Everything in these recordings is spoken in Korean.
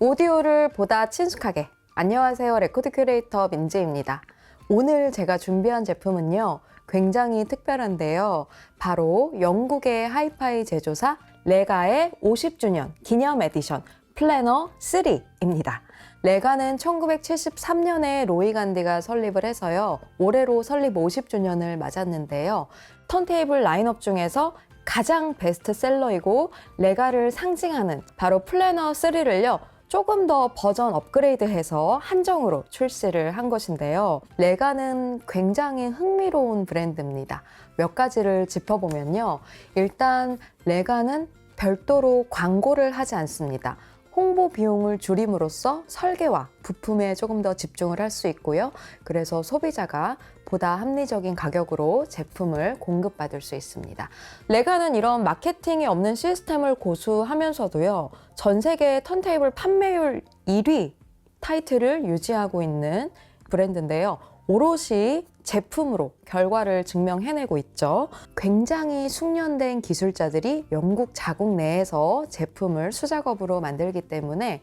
오디오를 보다 친숙하게. 안녕하세요. 레코드 큐레이터 민지입니다. 오늘 제가 준비한 제품은요, 굉장히 특별한데요. 바로 영국의 하이파이 제조사 레가의 50주년 기념 에디션 플래너 3입니다. 레가는 1973년에 로이 간디가 설립을 해서요, 올해로 설립 50주년을 맞았는데요. 턴테이블 라인업 중에서 가장 베스트셀러이고 레가를 상징하는 바로 플래너 3를요, 조금 더 버전 업그레이드해서 한정으로 출시를 한 것인데요. 레가는 굉장히 흥미로운 브랜드입니다. 몇 가지를 짚어보면요. 일단 레가는 별도로 광고를 하지 않습니다. 홍보 비용을 줄임으로써 설계와 부품에 조금 더 집중을 할 수 있고요. 그래서 소비자가 보다 합리적인 가격으로 제품을 공급받을 수 있습니다. 레가는 이런 마케팅이 없는 시스템을 고수하면서도요, 전 세계 턴테이블 판매율 1위 타이틀을 유지하고 있는 브랜드인데요. 오롯이 제품으로 결과를 증명해내고 있죠. 굉장히 숙련된 기술자들이 영국 자국 내에서 제품을 수작업으로 만들기 때문에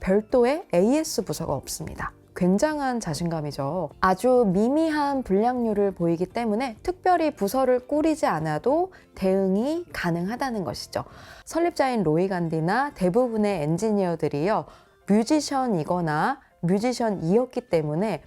별도의 AS 부서가 없습니다. 굉장한 자신감이죠. 아주 미미한 불량률을 보이기 때문에 특별히 부서를 꾸리지 않아도 대응이 가능하다는 것이죠. 설립자인 로이 간디나 대부분의 엔지니어들이요, 뮤지션이거나 뮤지션이었기 때문에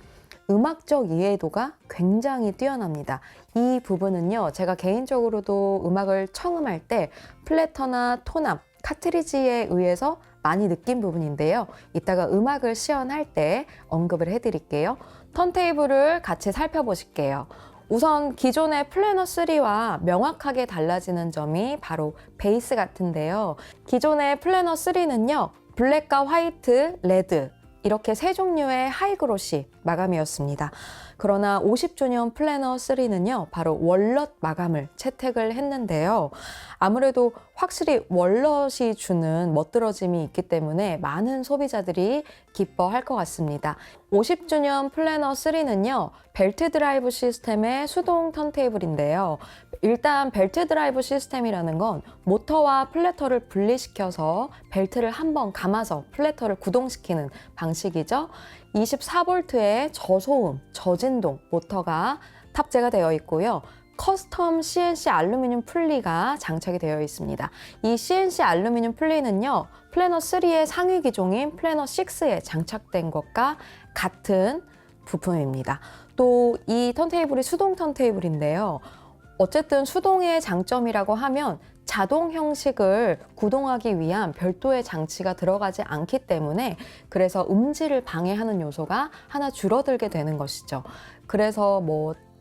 음악적 이해도가 굉장히 뛰어납니다. 이 부분은요, 제가 개인적으로도 음악을 청음할 때 플래터나 톤암, 카트리지에 의해서 많이 느낀 부분인데요. 이따가 음악을 시연할 때 언급을 해드릴게요. 턴테이블을 같이 살펴보실게요. 우선 기존의 플래너 3와 명확하게 달라지는 점이 바로 베이스 같은데요. 기존의 플래너 3는요, 블랙과 화이트, 레드 이렇게 세 종류의 하이그로시 마감이었습니다. 그러나 50주년 플래너 3는요, 바로 월넛 마감을 채택을 했는데요. 아무래도 확실히 월넛이 주는 멋들어짐이 있기 때문에 많은 소비자들이 기뻐할 것 같습니다. 50주년 플래너 3는요, 벨트 드라이브 시스템의 수동 턴테이블인데요. 일단 벨트 드라이브 시스템이라는 건 모터와 플래터를 분리시켜서 벨트를 한번 감아서 플래터를 구동시키는 방식이죠. 24V의 저소음, 저진동 모터가 탑재가 되어 있고요. 커스텀 CNC 알루미늄 풀리가 장착이 되어 있습니다. 이 CNC 알루미늄 풀리는요, 플래너 3의 상위 기종인 플래너 6에 장착된 것과 같은 부품입니다. 또 이 턴테이블이 수동 턴테이블인데요. 어쨌든 수동의 장점이라고 하면 자동 형식을 구동하기 위한 별도의 장치가 들어가지 않기 때문에, 그래서 음질을 방해하는 요소가 하나 줄어들게 되는 것이죠. 그래서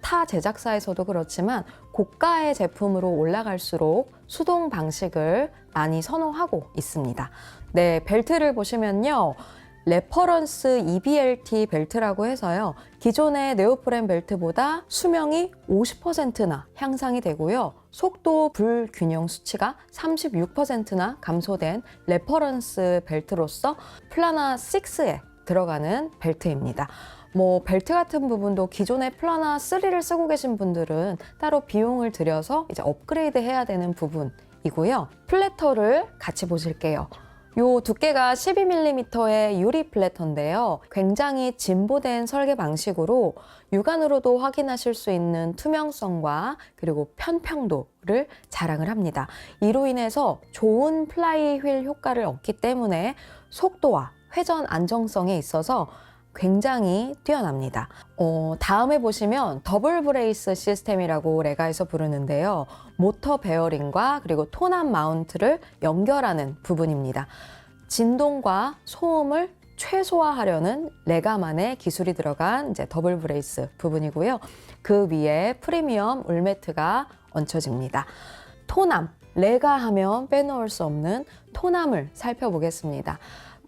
타 제작사에서도 그렇지만 고가의 제품으로 올라갈수록 수동 방식을 많이 선호하고 있습니다. 네, 벨트를 보시면요, 레퍼런스 EBLT 벨트라고 해서요, 기존의 네오프렌 벨트보다 수명이 50%나 향상이 되고요, 속도 불균형 수치가 36%나 감소된 레퍼런스 벨트로서 플라나 6에 들어가는 벨트입니다. 벨트 같은 부분도 기존의 플라나 3를 쓰고 계신 분들은 따로 비용을 들여서 이제 업그레이드 해야 되는 부분이고요. 플래터를 같이 보실게요. 요 두께가 12mm의 유리 플래터인데요. 굉장히 진보된 설계 방식으로 육안으로도 확인하실 수 있는 투명성과 그리고 편평도를 자랑을 합니다. 이로 인해서 좋은 플라이 휠 효과를 얻기 때문에 속도와 회전 안정성에 있어서 굉장히 뛰어납니다. 다음에 보시면 더블 브레이스 시스템이라고 레가에서 부르는데요. 모터 베어링과 그리고 톤암 마운트를 연결하는 부분입니다. 진동과 소음을 최소화하려는 레가만의 기술이 들어간 이제 더블 브레이스 부분이고요. 그 위에 프리미엄 울매트가 얹혀집니다. 톤암, 레가 하면 빼놓을 수 없는 톤암을 살펴보겠습니다.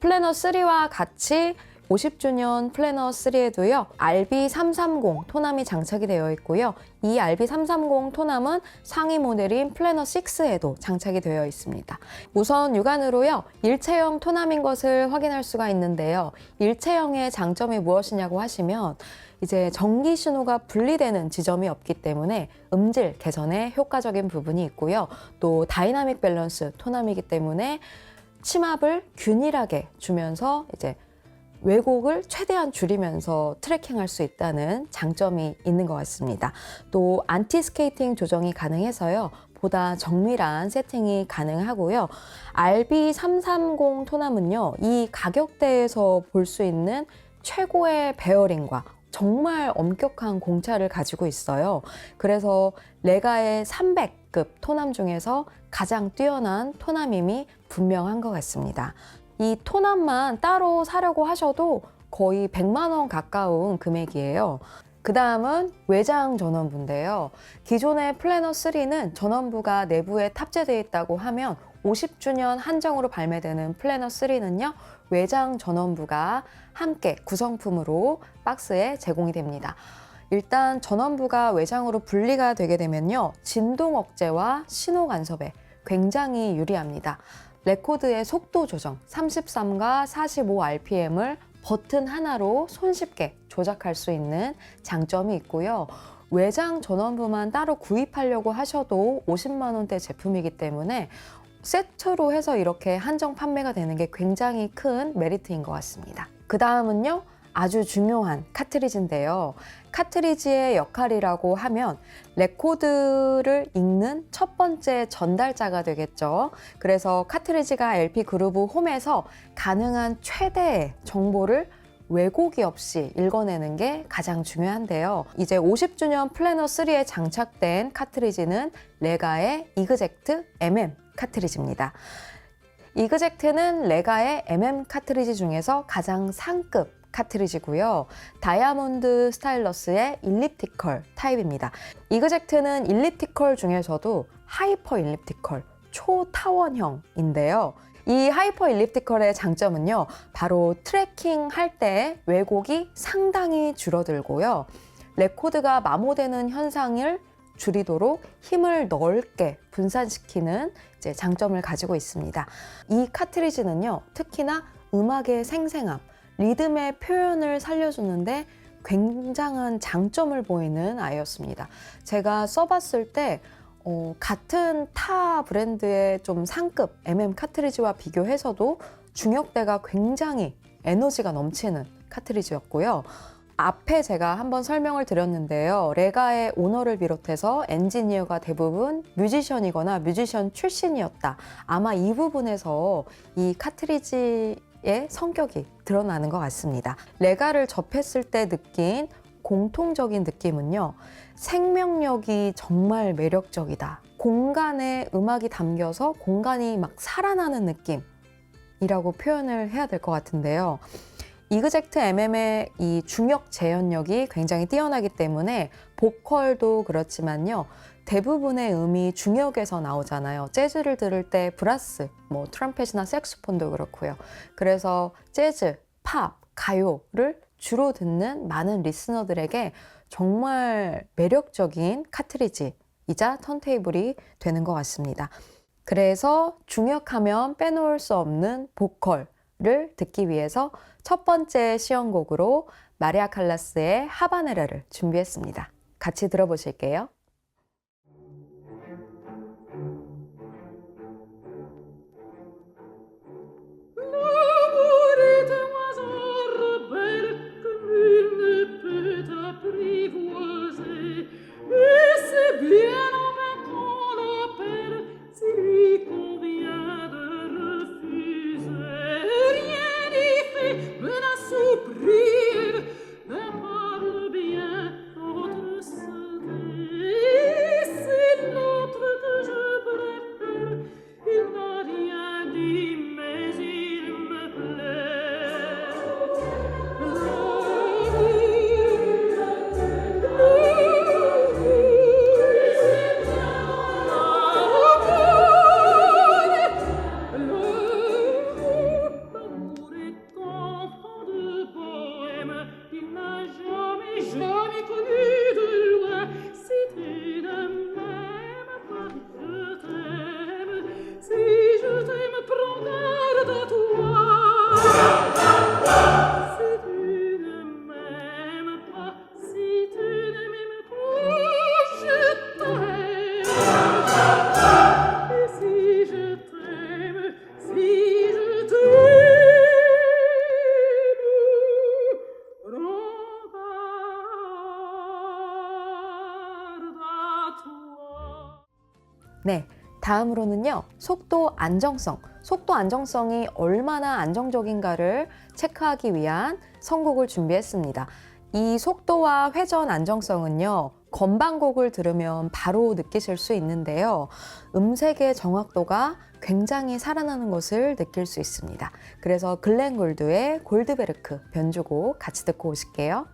플래너 3와 같이 50주년 플래너 3에도요, RB330 톤암이 장착이 되어 있고요. 이 RB330 톤암은 상위 모델인 플래너 6에도 장착이 되어 있습니다. 우선 육안으로요, 일체형 톤암인 것을 확인할 수가 있는데요. 일체형의 장점이 무엇이냐고 하시면 이제 전기 신호가 분리되는 지점이 없기 때문에 음질 개선에 효과적인 부분이 있고요. 또 다이나믹 밸런스 톤암이기 때문에 치마를 균일하게 주면서 이제 왜곡을 최대한 줄이면서 트래킹할 수 있다는 장점이 있는 것 같습니다. 또 안티 스케이팅 조정이 가능해서요. 보다 정밀한 세팅이 가능하고요. RB330 토남은요. 이 가격대에서 볼 수 있는 최고의 베어링과 정말 엄격한 공차를 가지고 있어요. 그래서 레가의 300급 토남 중에서 가장 뛰어난 토남임이 분명한 것 같습니다. 이 토남만 따로 사려고 하셔도 거의 100만 원 가까운 금액이에요. 그 다음은 외장 전원부인데요. 기존의 플래너 3는 전원부가 내부에 탑재되어 있다고 하면 50주년 한정으로 발매되는 플래너 3는요. 외장 전원부가 함께 구성품으로 박스에 제공이 됩니다. 일단 전원부가 외장으로 분리가 되게 되면요. 진동 억제와 신호 간섭에 굉장히 유리합니다. 레코드의 속도 조정 33과 45rpm을 버튼 하나로 손쉽게 조작할 수 있는 장점이 있고요. 외장 전원부만 따로 구입하려고 하셔도 50만 원대 제품이기 때문에 세트로 해서 이렇게 한정 판매가 되는 게 굉장히 큰 메리트인 것 같습니다. 그 다음은요. 아주 중요한 카트리지인데요. 카트리지의 역할이라고 하면 레코드를 읽는 첫 번째 전달자가 되겠죠. 그래서 카트리지가 LP 그루브 홈에서 가능한 최대의 정보를 왜곡이 없이 읽어내는 게 가장 중요한데요. 이제 50주년 플래너 3에 장착된 카트리지는 레가의 이그젝트 MM 카트리지입니다. 이그젝트는 레가의 MM 카트리지 중에서 가장 상급 카트리지고요. 다이아몬드 스타일러스의 일립티컬 타입입니다. 이그젝트는 일립티컬 중에서도 하이퍼 일립티컬, 초타원형인데요. 이 하이퍼 일립티컬의 장점은요. 바로 트래킹 할 때 왜곡이 상당히 줄어들고요. 레코드가 마모되는 현상을 줄이도록 힘을 넓게 분산시키는 이제 장점을 가지고 있습니다. 이 카트리지는요. 특히나 음악의 생생함, 리듬의 표현을 살려주는데 굉장한 장점을 보이는 아이였습니다. 제가 써봤을 때 같은 타 브랜드의 좀 상급 MM 카트리지와 비교해서도 중역대가 굉장히 에너지가 넘치는 카트리지였고요. 앞에 제가 한번 설명을 드렸는데요. 레가의 오너를 비롯해서 엔지니어가 대부분 뮤지션이거나 뮤지션 출신이었다. 아마 이 부분에서 이 카트리지의 성격이 드러나는 것 같습니다. 레가를 접했을 때 느낀 공통적인 느낌은요. 생명력이 정말 매력적이다. 공간에 음악이 담겨서 공간이 막 살아나는 느낌이라고 표현을 해야 될 것 같은데요. 이그젝트 MM의 이 중역 재현력이 굉장히 뛰어나기 때문에 보컬도 그렇지만요. 대부분의 음이 중역에서 나오잖아요. 재즈를 들을 때 브라스, 트럼펫이나 색소폰도 그렇고요. 그래서 재즈, 팝, 가요를 주로 듣는 많은 리스너들에게 정말 매력적인 카트리지이자 턴테이블이 되는 것 같습니다. 그래서 중역하면 빼놓을 수 없는 보컬을 듣기 위해서 첫 번째 시연곡으로 마리아 칼라스의 하바네라를 준비했습니다. 같이 들어보실게요. 네, 다음으로는요, 속도 안정성. 속도 안정성이 얼마나 안정적인가를 체크하기 위한 선곡을 준비했습니다. 이 속도와 회전 안정성은요, 건반곡을 들으면 바로 느끼실 수 있는데요. 음색의 정확도가 굉장히 살아나는 것을 느낄 수 있습니다. 그래서 글렌 골드의 골드베르크 변주곡 같이 듣고 오실게요.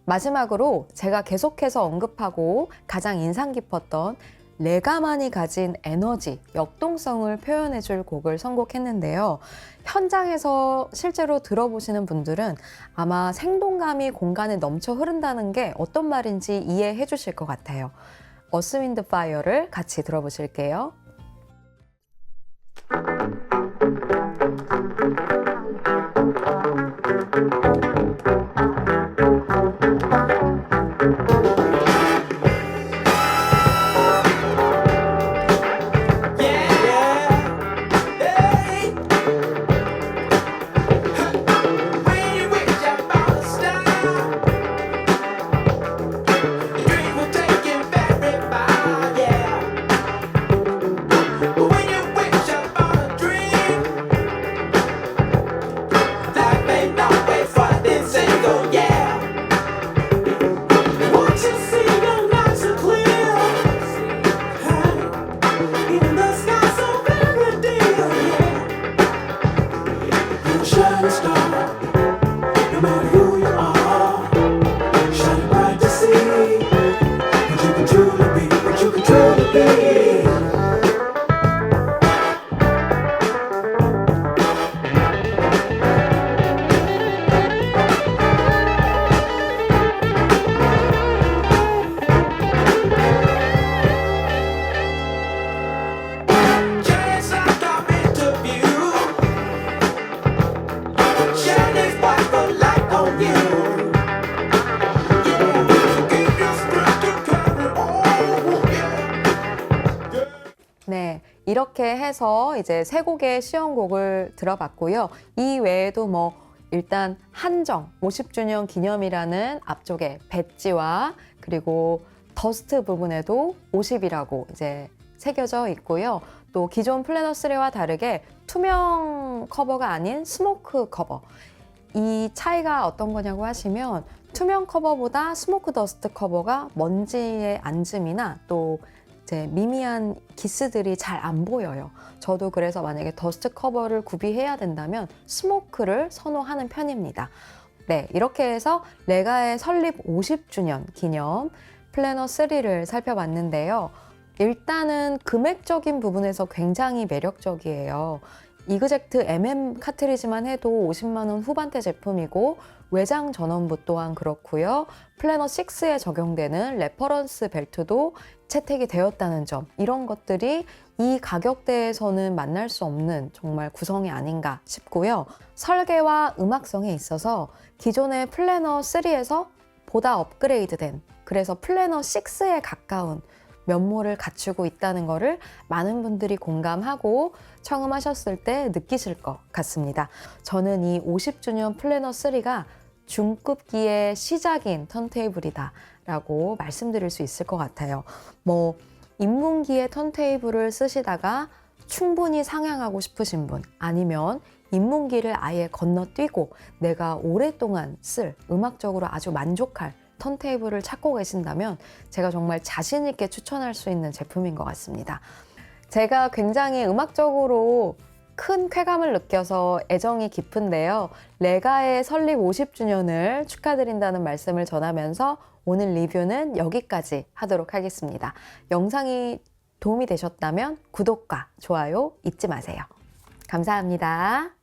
마지막으로 제가 계속해서 언급하고 가장 인상 깊었던 레가만이 가진 에너지, 역동성을 표현해 줄 곡을 선곡했는데요. 현장에서 실제로 들어보시는 분들은 아마 생동감이 공간에 넘쳐 흐른다는 게 어떤 말인지 이해해 주실 것 같아요. 어스 윈드 파이어를 같이 들어보실게요. 네, 이렇게 해서 이제 세 곡의 시연곡을 들어봤고요. 이 외에도 뭐 일단 한정 50주년 기념이라는 앞쪽에 배지와 그리고 더스트 부분에도 50이라고 이제 새겨져 있고요. 또 기존 플래너 3와 다르게 투명 커버가 아닌 스모크 커버. 이 차이가 어떤 거냐고 하시면 투명 커버보다 스모크 더스트 커버가 먼지의 앉음이나 또 이제 미미한 기스들이 잘 안 보여요. 저도 그래서 만약에 더스트 커버를 구비해야 된다면 스모크를 선호하는 편입니다. 네, 이렇게 해서 레가의 설립 50주년 기념 플래너 3를 살펴봤는데요. 일단은 금액적인 부분에서 굉장히 매력적이에요. 이그젝트 MM 카트리지만 해도 50만 원 후반대 제품이고 외장 전원부 또한 그렇고요. 플래너 6에 적용되는 레퍼런스 벨트도 채택이 되었다는 점, 이런 것들이 이 가격대에서는 만날 수 없는 정말 구성이 아닌가 싶고요. 설계와 음악성에 있어서 기존의 플래너 3에서 보다 업그레이드된, 그래서 플래너 6에 가까운 면모를 갖추고 있다는 것을 많은 분들이 공감하고 청음하셨을 때 느끼실 것 같습니다. 저는 이 50주년 플래너 3가 중급기의 시작인 턴테이블이다 라고 말씀드릴 수 있을 것 같아요. 뭐 입문기의 턴테이블을 쓰시다가 충분히 상향하고 싶으신 분, 아니면 입문기를 아예 건너뛰고 내가 오랫동안 쓸, 음악적으로 아주 만족할 턴테이블을 찾고 계신다면 제가 정말 자신 있게 추천할 수 있는 제품인 것 같습니다. 제가 굉장히 음악적으로 큰 쾌감을 느껴서 애정이 깊은데요. 레가의 설립 50주년을 축하드린다는 말씀을 전하면서 오늘 리뷰는 여기까지 하도록 하겠습니다. 영상이 도움이 되셨다면 구독과 좋아요 잊지 마세요. 감사합니다.